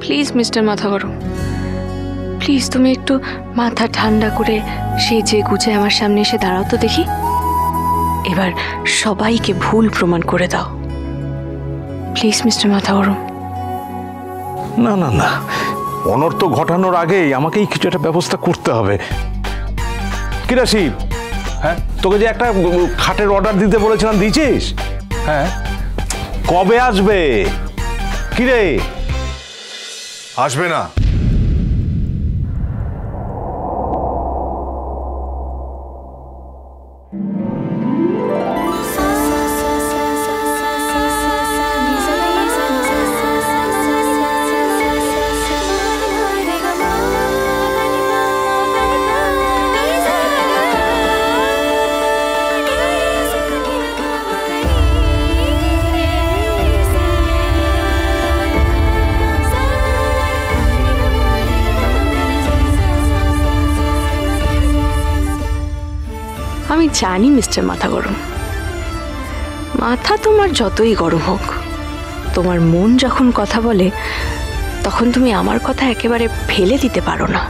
Please mister মাথা গরম, please তুমি একটু মাথা ঠান্ডা করে সেজে গুজে আমার সামনে এসে দাঁড়াও তো দেখি। এবার সবাইকে ভুল প্রমাণ করে দাও প্লিজ মিস্টার মাথা গরম। না না না, অনর্থ ঘটানোর আগেই আমাকেই কিছু একটা ব্যবস্থা করতে হবে। কি রাশি, হ্যাঁ তোকে যে একটা খাটের অর্ডার দিতে বলেছিলাম, দিয়েছিস? হ্যাঁ, কবে আসবে? কি রে, আসবে না? আমি জানি মিস্টার মাথা গরম, মাথা তোমার যতই গরম হোক, তোমার মন যখন কথা বলে তখন তুমি আমার কথা একেবারে ফেলে দিতে পারো না।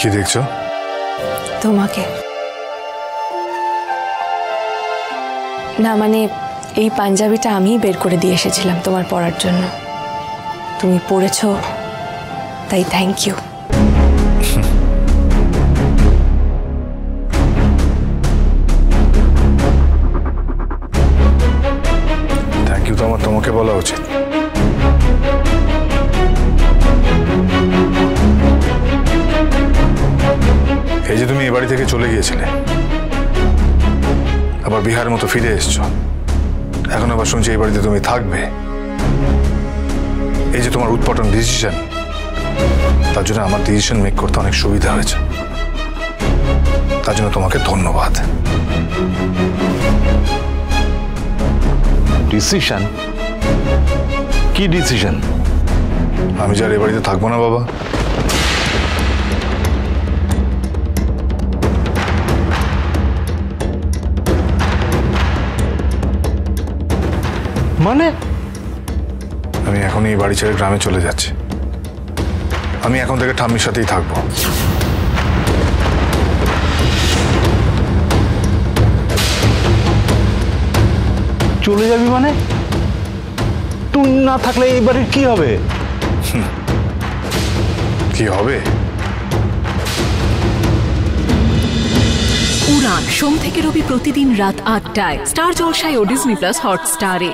কি দেখছো? তোমাকে। না মানে এই পাঞ্জাবিটা আমিই বের করে দিয়ে এসেছিলাম তোমার পরার জন্য, তুমি পরেছো তাই থ্যাংক ইউ। থ্যাংক ইউ তো আমার তোমাকে বলা উচিত। এই যে তুমি এ বাড়ি থেকে চলে গিয়েছিলে, আবার বিহারের মতো ফিরে এসছো, এখন আবার শুনছি এই বাড়িতে তুমি থাকবে। এই যে তোমার উৎপাটন ডিসিশন, তার জন্য আমার ডিসিশন মেক করতে অনেক সুবিধা হয়েছে, তার জন্য তোমাকে ধন্যবাদ। ডিসিশন? কি ডিসিশন? আমি যে আর এ বাড়িতে থাকবো না বাবা। মানে? আমি এখন এই বাড়ি ছেড়ে গ্রামে চলে যাচ্ছি। আমি এখন থেকে ঠাম্মির সাথেই থাকবো। চলে যাবি মানে? তুই না থাকলে এই বাড়ির কি হবে? কি হবে? উড়ান সোম থেকে রবি প্রতিদিন রাত ৮টায় স্টার জলসায় ও ডিজনি প্লাস হটস্টারে।